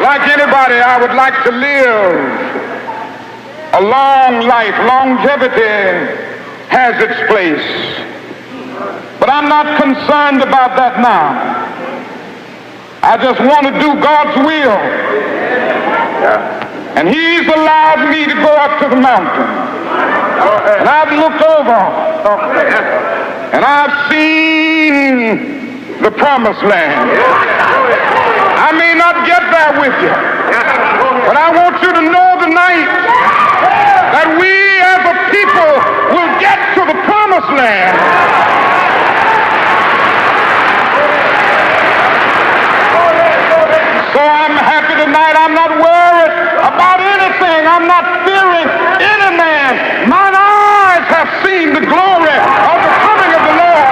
Like anybody, I would like to live a long life. Longevity has its place. But I'm not concerned about that now. I just want to do God's will. And he's allowed me to go up to the mountain. And I've looked over and I've seen the promised land. I may not get there with you, but I want you to know tonight that we as a people will get to the promised land. So I'm happy tonight. I'm not worried about anything. I'm not fearing any man. Mine eyes have seen the glory of the coming of the Lord.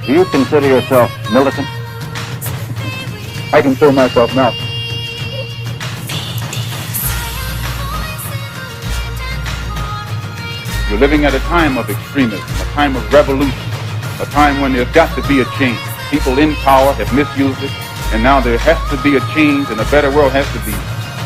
Do you consider yourself militant? I consider myself not. You're living at a time of extremism, a time of revolution, a time when there's got to be a change. People in power have misused it, and now there has to be a change, and a better world has to be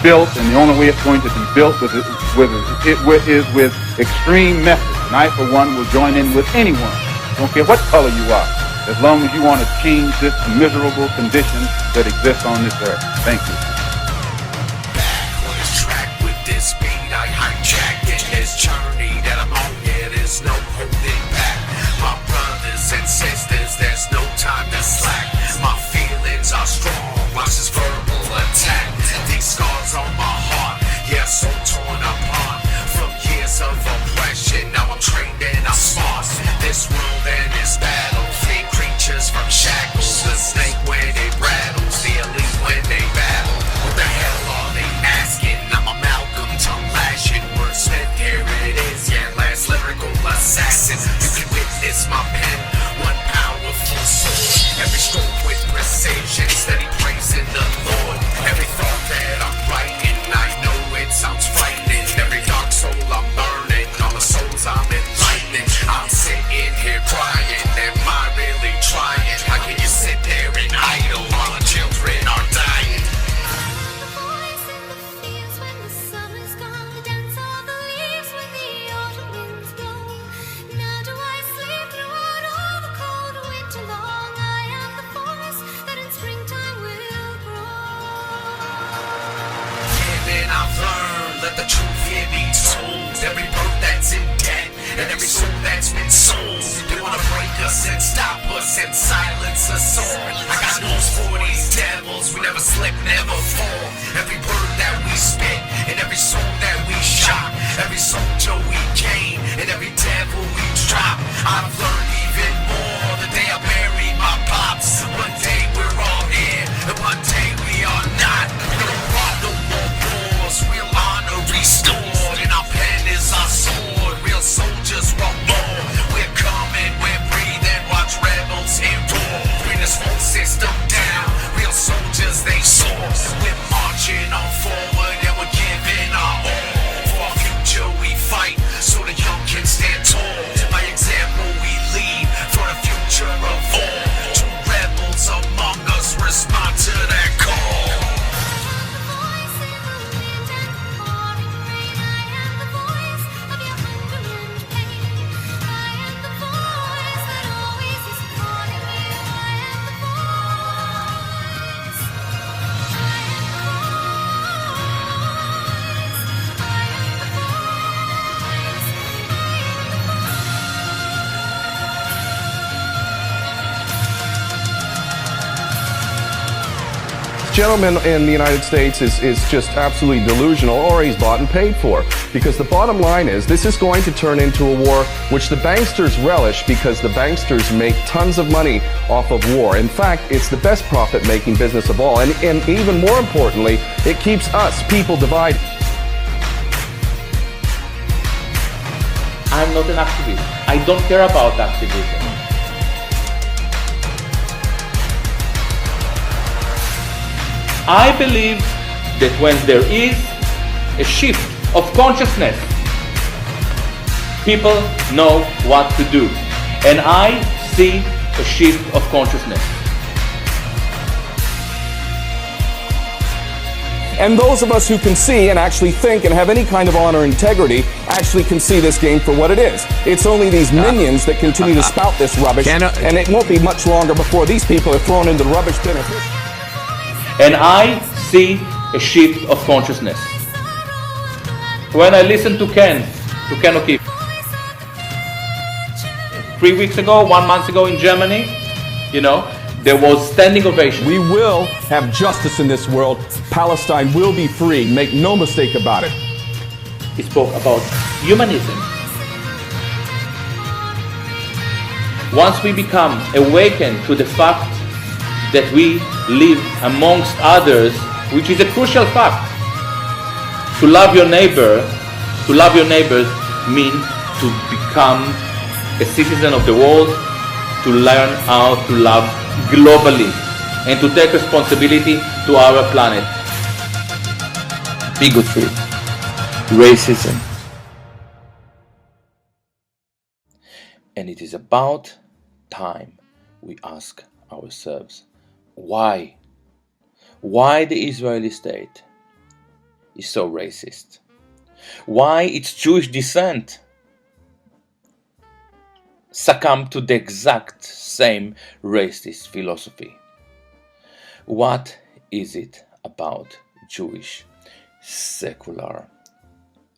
built, and the only way it's going to be built is with extreme methods. And I, for one, will join in with anyone. Don't care what color you are, as long as you want to change this miserable condition that exists on this earth. Thank you. Back on this track with this beat, I hijack in this journey that I'm on. Yeah, there's no holding back. My brothers and sisters, there's no time to slack. My feelings are strong, watch this verbal attack. These scars on my heart, yeah, so torn apart. From years of oppression, now I'm trained and I'm smart. This world and this battle, fake creatures from shackles. The snake when it rattles, the elite when they battle. What the hell are they asking? I'm a Malcolm, tongue lashing, wordsmith, here it is. Yeah, last lyrical assassin. You can witness my pen, one powerful sword. Every stroke with precision, steady praising the Lord. Every thought that I'm writing, I know it sounds frightening. Every dark soul I'm burning, all the souls I'm enlightening. I'm sitting here crying, am I really trying? How can you sit there and idle while the children are dying? The voice in the fields when the summer's gone, the dance of the leaves when the autumn winds blow. Now do I sleep throughout all the cold winter long? I am the forest that in springtime will grow. And then I've learned, let the truth here be told. Every bird that's in debt, and every soul that's been sold. They wanna break us and stop us and silence us all. I got news for these devils, we never slip, never fall. Every word that we spit, and every soul that we shot, every soldier we gain, and every devil we drop. I've learned even more the day I buried my pops. One day we're all here, and one day we are not. We don't want no more wars, real honor restored, and our pen is our sword. Real soldiers want more. We're coming, we're breathing, watch rebels here roar. Bring this whole system down, real soldiers they soar. We're marching on forward and we're giving our all. For our future we fight, so the young can stand tall. By example we lead, for the future of all. True rebels among us respond to that call. The voice in the wind and the pouring rain. I am the voice of your hunger and pain. I am the voice that always is calling you. I am the voice. I am the voice. I am the voice. Gentleman in the United States is just absolutely delusional, or he's bought and paid for. Because the bottom line is, this is going to turn into a war which the banksters relish, because the banksters make tons of money off of war. In fact, it's the best profit-making business of all. And even more importantly, it keeps us, people, divided. I'm not an activist. I don't care about activism. I believe that when there is a shift of consciousness, people know what to do. And I see a shift of consciousness. And those of us who can see and actually think and have any kind of honor and integrity actually can see this game for what it is. It's only these minions that continue to spout this rubbish, and it won't be much longer before these people are thrown into the rubbish bin. And I see a shift of consciousness. When I listened to Ken O'Keefe, 3 weeks ago, 1 month ago in Germany, there was standing ovation. We will have justice in this world. Palestine will be free. Make no mistake about it. He spoke about humanism. Once we become awakened to the fact that we live amongst others, which is a crucial fact, to love your neighbors means to become a citizen of the world, to learn how to love globally, and to take responsibility to our planet. Bigotry, racism. And it is about time we ask ourselves, why? Why the Israeli state is so racist? Why its Jewish descent succumb to the exact same racist philosophy? What is it about Jewish secular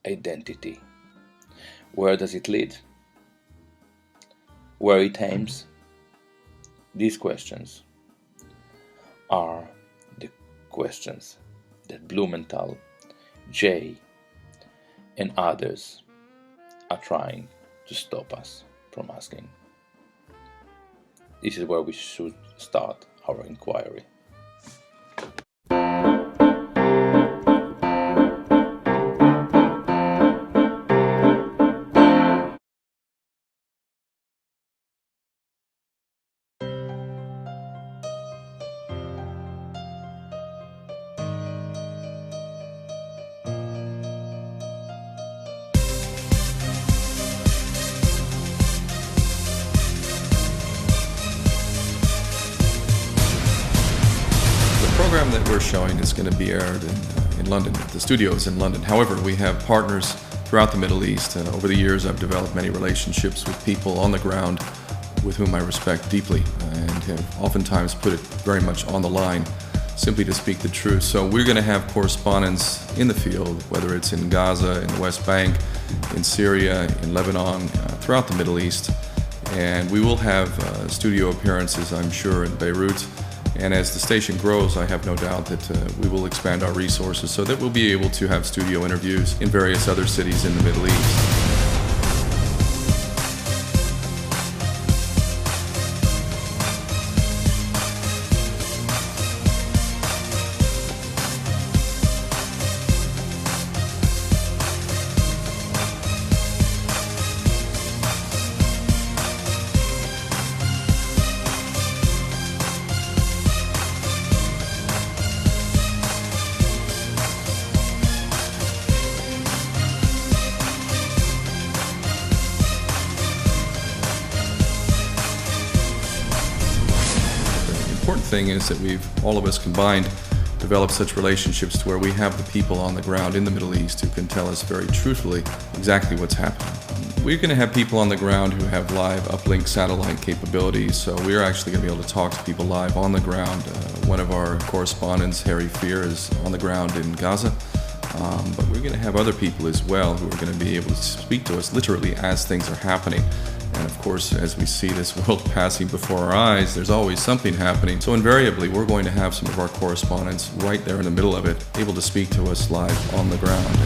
identity? Where does it lead? Where it aims? These questions are the questions that Blumenthal, Jay, and others are trying to stop us from asking. This is where we should start our inquiry. The program that we're showing is going to be aired in London, at the studios in London. However, we have partners throughout the Middle East. Over the years, I've developed many relationships with people on the ground with whom I respect deeply and have oftentimes put it very much on the line simply to speak the truth. So we're going to have correspondents in the field, whether it's in Gaza, in the West Bank, in Syria, in Lebanon, throughout the Middle East. And we will have studio appearances, I'm sure, in Beirut. And as the station grows, I have no doubt that we will expand our resources so that we'll be able to have studio interviews in various other cities in the Middle East. The important thing is that we've, all of us combined, developed such relationships to where we have the people on the ground in the Middle East who can tell us very truthfully exactly what's happening. We're going to have people on the ground who have live uplink satellite capabilities, so we're actually going to be able to talk to people live on the ground. One of our correspondents, Harry Fear, is on the ground in Gaza, but we're going to have other people as well who are going to be able to speak to us literally as things are happening. And of course, as we see this world passing before our eyes, there's always something happening. So invariably, we're going to have some of our correspondents right there in the middle of it, able to speak to us live on the ground.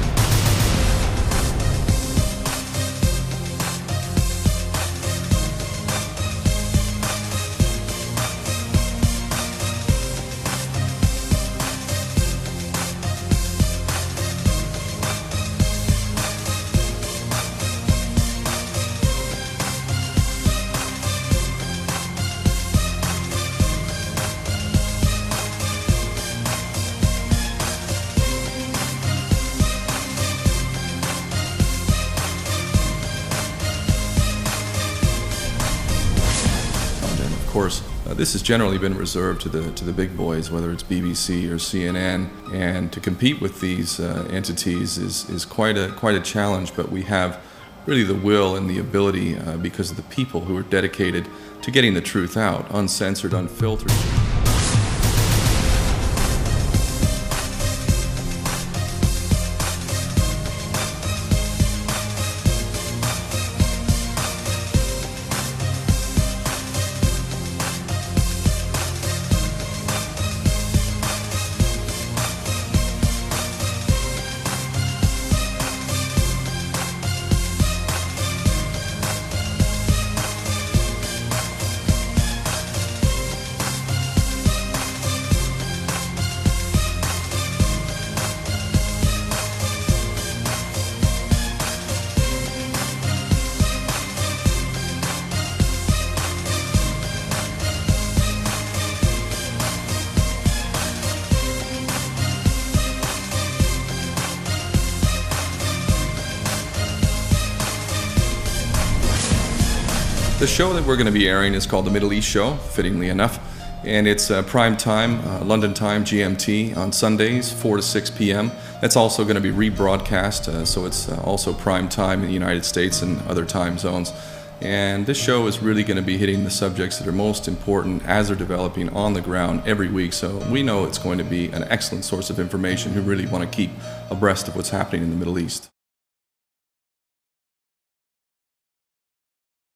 course, this has generally been reserved to the big boys, whether it's BBC or CNN, and to compete with these entities is quite a challenge. But we have really the will and the ability because of the people who are dedicated to getting the truth out, uncensored, unfiltered. The show that we're going to be airing is called The Middle East Show, fittingly enough, and it's prime time, London time, GMT, on Sundays, 4 to 6 p.m. That's also going to be rebroadcast, so it's also prime time in the United States and other time zones. And this show is really going to be hitting the subjects that are most important as they're developing on the ground every week. So we know it's going to be an excellent source of information who really want to keep abreast of what's happening in the Middle East.